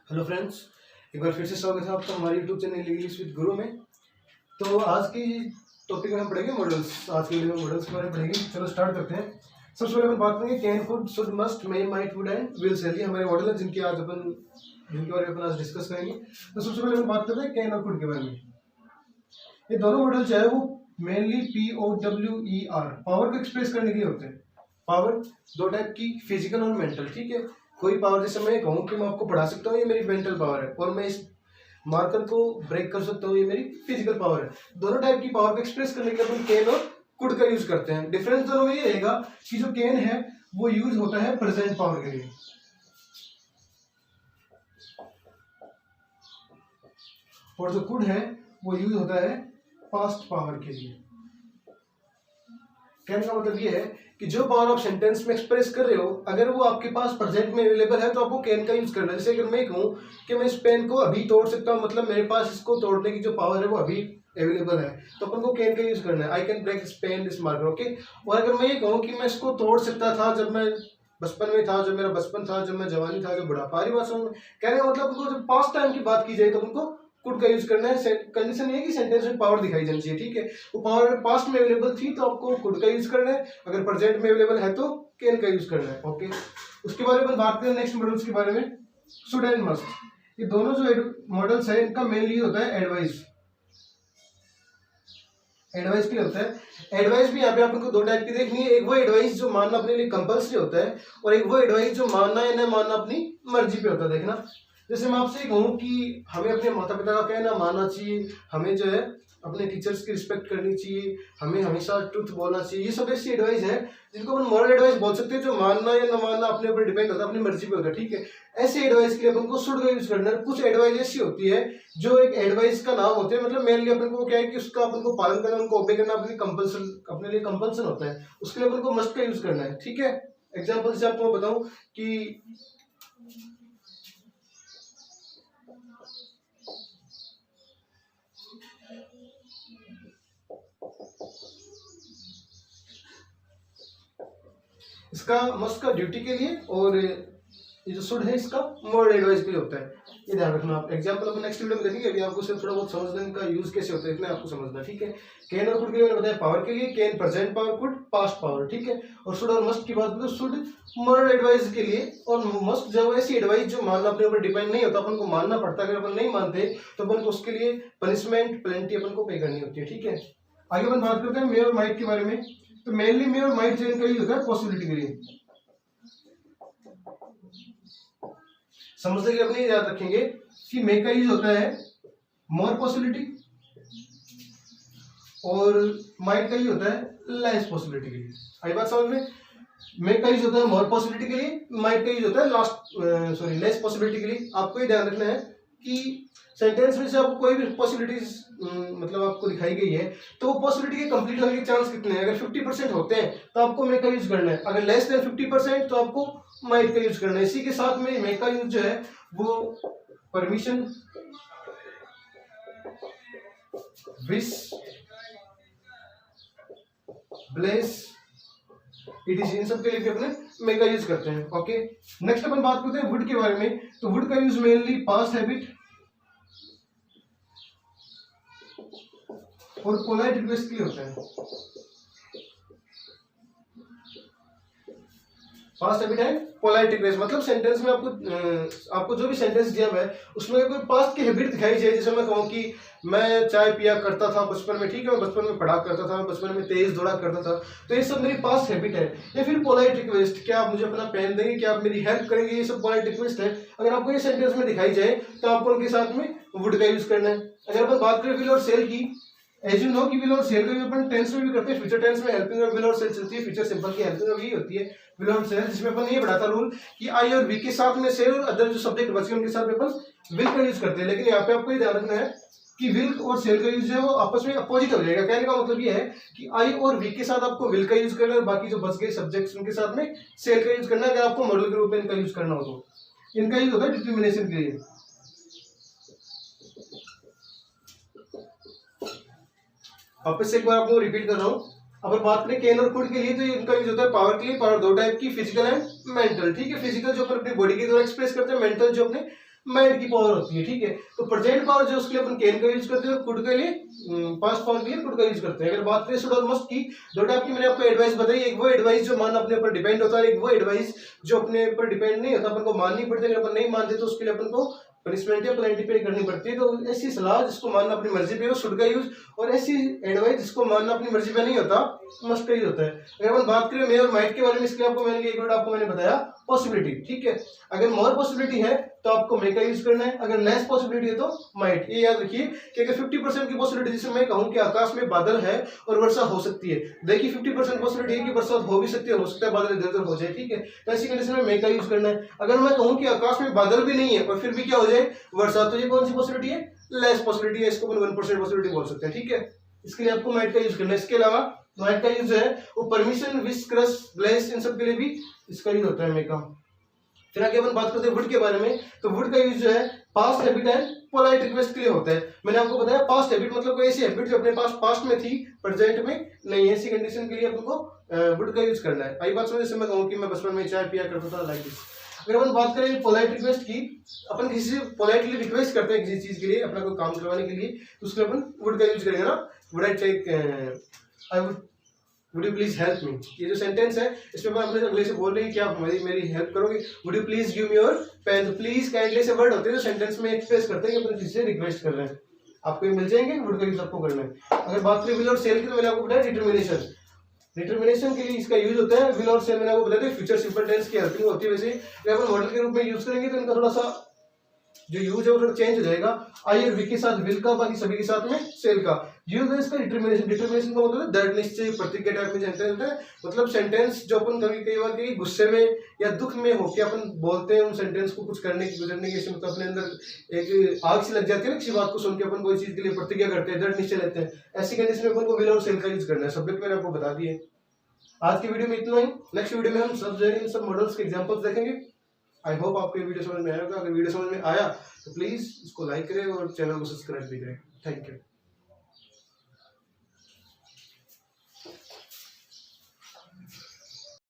Hello friends, एक बार फिर से स्वागत है आपका हमारे यूट्यूब चैनल इंग्लिश विद गुरु में। तो आज की टॉपिक में हम पढ़ेंगे मॉडल्स। आज के वीडियो में मॉडल्स के बारे में पढ़ेंगे। चलो स्टार्ट करते हैं। सबसे पहले हम बात करेंगे can, could, should, must, may, might, would and will say. ये हमारे मॉडल है जिनके बारे में अपन आज डिस्कस करेंगे। तो सबसे पहले हम बात करते हैं कैन और कुड के बारे में। ये दोनों मॉडल जो है वो मेनली POWER पावर को एक्सप्रेस करने के लिए होते हैं। पावर दो टाइप की, फिजिकल और मेंटल। ठीक है, कोई पावर जैसे मैं कहूँ कि मैं आपको पढ़ा सकता हूँ, ये मेरी मेंटल पावर है, और मैं इस मार्कर को ब्रेक कर सकता हूँ, ये मेरी फिजिकल पावर है। दोनों टाइप की पावर को एक्सप्रेस करने के लिए अपन कैन और कुड का यूज करते हैं। डिफरेंस दोनों में ये रहेगा कि जो कैन है वो यूज होता है प्रेजेंट पावर के लिए, और जो कुड है वो यूज होता है पास्ट पावर के लिए। कहने का मतलब ये है कि जो पावर आप सेंटेंस में एक्सप्रेस कर रहे हो, अगर वो आपके पास प्रेजेंट में अवेलेबल है तो आपको कैन का यूज करना है। जैसे अगर मैं कहूँ कि मैं इस पेन को अभी तोड़ सकता हूँ, मतलब मेरे पास इसको तोड़ने की जो पावर है वो अभी अवेलेबल है, तो अपन को कैन का यूज करना है। I can break this pen, this marker. Okay. और अगर मैं ये कहूँ कि मैं इसको तोड़ सकता था जब मैं बचपन में था, जब मेरा बचपन था, जब मैं जवानी था, जब बुढ़ापा, सारी बात समझ। कहने का मतलब उनको जब पास्ट टाइम की बात की जाए तो उनको कुड का यूज करना है। कंडीशन ये है कि सेंटेंस में पावर दिखाई जानी चाहिए। ठीक है, वो पावर पास्ट में अवेलेबल थी तो आपको कुड का यूज करना है, अगर प्रेजेंट में अवेलेबल है तो कैन का यूज करना है। ओके। उसके बारे में बात करें नेक्स्ट मॉडल्स के बारे में, शुड एंड मस्ट। ये दोनों जो मॉडल्स है इनका मेनली होता है एडवाइस। एडवाइस के लिए होता है। एडवाइस भी यहाँ पे आपको दो टाइप की देखनी है। एक वो एडवाइस जो मानना अपने लिए कंपल्सरी होता है, और एक वो एडवाइस जो मानना या न मानना अपनी मर्जी पे होता है। देखना, जैसे मैं आपसे कहूँ कि हमें अपने माता पिता का कहना मानना चाहिए, हमें जो है अपने टीचर्स की रिस्पेक्ट करनी चाहिए, हमें हमेशा ट्रुथ बोलना चाहिए, ये सब ऐसी एडवाइस है जिनको अपन मॉरल एडवाइस बोल सकते हैं, जो मानना या न मानना अपने ऊपर डिपेंड होता है, अपनी मर्जी पे होता है। ठीक है, ऐसी एडवाइस के लिए अपन को शुड का यूज करना है। कुछ एडवाइस ऐसी होती है जो एक एडवाइस का नाम होते हैं, मतलब मेनली अपन को क्या है कि उसका अपन को पालन करना, उनको ओबे करना अपने कंपल्सन, अपने लिए कंपल्सन होता है, उसके लिए अपन को मस्ट का यूज करना है। ठीक है, एग्जाम्पल से आपको मैं बताऊं कि इसका मस्ट का ड्यूटी के लिए, और ये जो शुड है इसका मोरल एडवाइस के लिए होता है। ये ध्यान रखना आप। एग्जांपल अपन नेक्स्ट वीडियो में देखेंगे, अभी आपको सिर्फ थोड़ा बहुत समझना इनका यूज कैसे होता है, इतना आपको समझना। ठीक है, कैन और कुड के लिए मैंने बताया पावर के लिए, can present power, could past power. ठीक है, और शुड और मस्ट की बात करें तो शुड मोरल एडवाइस के लिए, और मस्ट जो ऐसी एडवाइस जो मानना अपने ऊपर डिपेंड नहीं होता, अपन को मानना पड़ता है। अगर अपन नहीं मानते तो अपन को उसके लिए पनिशमेंट, पेनल्टी अपन को पे करनी होती है। ठीक है, आगे अपन बात करते हैं मे और माइट के बारे में। तो मेनली मे और माइट जो इनका यूज होता है पॉसिबिलिटी के लिए। समझने के लिए अपने याद रखेंगे कि मे का यूज होता है मोर पॉसिबिलिटी, और माइट का यूज होता है लेस पॉसिबिलिटी के लिए। आई बात समझ में? मे का यूज होता है मोर पॉसिबिलिटी के लिए, माइट का यूज होता है लेस पॉसिबिलिटी के लिए। आपको ये ध्यान रखना है कि सेंटेंस में से आपको कोई भी पॉसिबिलिटीज मतलब आपको दिखाई गई है, तो वो पॉसिबिलिटी के कंप्लीट होने के चांस कितने हैं? अगर 50% होते हैं तो आपको मे का यूज करना है, अगर लेस देन 50% तो आपको माइट का यूज करना है। इसी के साथ में मे का यूज जो है वो permission, wish, bless, it in सब के लिए भी अपने मे का यूज करते हैं। ओके, नेक्स्ट अपन बात करते हैं वुड के बारे में। तो वुड का यूज मेनली पास्ट हैबिट और पोलाइट रिक्वेस्ट के लिए होता है। पास्ट हैबिट है, पोलाइट रिक्वेस्ट मतलब सेंटेंस में आपको जो भी सेंटेंस दिया हुआ है उसमें कोई पास्ट की हैबिट दिखाई जाए। जैसे मैं कहूँ कि मैं चाय पिया करता था बचपन में, ठीक है, मैं बचपन में पढ़ा करता था, बचपन में तेज दौड़ा करता था, तो ये सब मेरी पास्ट हैबिट है। या फिर पोलाइट रिक्वेस्ट, क्या आप मुझे अपना पेन देंगे, क्या आप मेरी हेल्प करेंगे, ये सब पोलाइट रिक्वेस्ट है। अगर आपको ये सेंटेंस में दिखाई जाए तो आपको उनके साथ में वुड का यूज करना है। अगर अपन बात करें विल और सेल की, एज यू नो कि विल और सेल का अपन टेंस में भी करते हैं। फ्यूचर टेंस में हेल्पिंग और विल और सेल चलती है, फ्यूचर सिंपल की हेल्पिंग और यही होती है विल और सेल, जिसमें अपन ये बढ़ाता रूल कि आई और वी के साथ में सेल और अदर जो सब्जेक्ट बचे उनके साथ में अपन विल का यूज करते हैं। लेकिन यहाँ पे आपको ये ध्यान रखना है कि विल और सेल का यूज है वो आपस में अपोजिट हो जाएगा। कहने का मतलब ये है कि आई और वी के साथ आपको विल का यूज करना है, और बाकी जो बच गए सब्जेक्ट्स उनके साथ में सेल का यूज करना है। अगर आपको मॉडल के रूप में इनका यूज करना हो तो इनका यूज होता है डिटर्मिनेशन के लिए। वापस से एक बार आपको रिपीट कर रहा हूँ। अगर बात करें कैन और कुड के लिए तो इनका यूज होता है पावर के लिए। पावर दो टाइप की, फिजिकल एंड मेंटल। ठीक है, फिजिकल जो अपन अपनी बॉडी के द्वारा एक्सप्रेस करते हैं, मेंटल जो अपने माइट की पावर होती है, ठीक है। तो प्रेजेंट पावर जो उसके लिए अपन कैन का यूज करते हैं और कुड के लिए पास्ट पावर के लिए कुड का यूज करते हैं। अगर बात करें शुड और मस्ट की, दो टाइप की मैंने आपको एडवाइस बताई, एक वो एडवाइस जो मान अपने ऊपर डिपेंड होता है, एक वो एडवाइस जो अपने ऊपर डिपेंड नहीं होता, अपन को माननी पड़ती है। अगर अपन नहीं मानते तो उसके लिए अपन को पनिशमेंट या पेनल्टी पे करनी पड़ती है। तो ऐसी सलाह जिसको मानना अपनी मर्जी पे हो शुड का यूज, और ऐसी एडवाइस जिसको मानना अपनी मर्जी पे नहीं होता मस्ट का यूज होता है। अगर अपन बात करें मे और माइट के बारे में, इसके आपको मैंने एक वर्ड आपको मैंने बताया पॉसिबिलिटी, ठीक है। अगर मोर पॉसिबिलिटी है तो आपको मे का यूज करना है, अगर लेस पॉसिबिलिटी है तो माइट। ये याद रखिए कि अगर 50% की पॉसिबिलिटी, जैसे मैं कहूं कि आकाश में बादल है और वर्षा हो सकती है, देखिए 50% पॉसिबिलिटी है कि वर्षा हो भी सकती है, हो सकता है बादल इधर उधर हो जाए, ठीक है। तो ऐसी कंडीशन में मे का यूज करना है। अगर मैं कहूं कि आकाश में बादल भी नहीं है और फिर भी क्या हो जाए वर्षा, तो ये कौन सी पॉसिबिलिटी है, लेस पॉसिबिलिटी है, इसको 1% पॉसिबिलिटी बोल सकते हैं, ठीक है। इसके लिए आपको माइट का यूज करना है। इसके अलावा माइट का यूज है वो परमिशन, विश, क्रश, ब्लेस, इन सब के लिए भी इसका यूज होता है मे का। फिर आगे अपन बात करते हैं वुड के बारे में। तो वुड का यूज जो है past habit and polite request के लिए होता है। मैंने आपको बताया पास्ट हैबिट मतलब कोई ऐसी हैबिट जो अपने पास पास्ट में थी प्रेजेंट में नहीं है, ऐसी कंडीशन के लिए अपन को वुड का यूज करना है। आई बात समझ, जैसे मैं कहूँ कि मैं बचपन में चाय पिया करता था, लाइक दिस। अगर अपन बात करें पोलाइट रिक्वेस्ट की, अपन किसी से पोलाइटली रिक्वेस्ट करते हैं किसी चीज के लिए, अपना कोई काम करवाने के लिए, तो उसके अपन वुड का यूज करेंगे ना। Would I take, I would you please help me, ये जो सेंटेंस है इसमें मैं अपने अगले से बोल रही हूँ कि आप मेरी हेल्प करोगे। Would you please give me your pen. तो प्लीज काइंडली से वर्ड होते हैं जो सेंटेंस में एक्सप्रेस करते हैं कि अपन किसी से रिक्वेस्ट कर रहे हैं, आपको ये मिल जाएंगे, वुड का यूज आपको करना है। अगर बात करें विल और सेल की, तो मैंने आपको बताया डिटर्मिनेशन, डिटर्मिनेशन के लिए इसका यूज होता है। विल और सेल मैंने आपको बताया था फ्यूचर सिंपल टेंस की हेल्पिंग होती है। वैसे अगर अपन मॉडल के रूप में यूज करेंगे तो इनका थोड़ा सा जो यूज है वो थोड़ा चेंज हो जाएगा। आई और वी के साथ विल का, बाकी सभी के साथ में सेल का यूज है। इसका डिटर्मिनेशन, डिटर्मिनेशन का मतलब दृढ़ निश्चय, प्रतिज्ञा टाइप में सेंटेंस है। मतलब सेंटेंस जो अपन कई बार कहीं गुस्से में या दुख में होकर अपन बोलते हैं, उन सेंटेंस को कुछ करने की गुजरने के, मतलब अपने अंदर एक आग सी लग जाती है ना किसी बात को सुन के, अपन कोई चीज के लिए प्रतिज्ञा करते हैं, दृढ़ निश्चय लेते हैं। ऐसी कंडीशन में अपन को विल और सेल का यूज करना है। सब्जेक्ट मैंने आपको बता दिए। आज की वीडियो में इतना ही। नेक्स्ट वीडियो में हम सब मॉडल्स के एग्जांपल्स देखेंगे। आई होप आपको ये वीडियो समझ में आएगा। अगर वीडियो समझ में आया तो प्लीज इसको लाइक करें और चैनल को सब्सक्राइब भी करें। Thank you.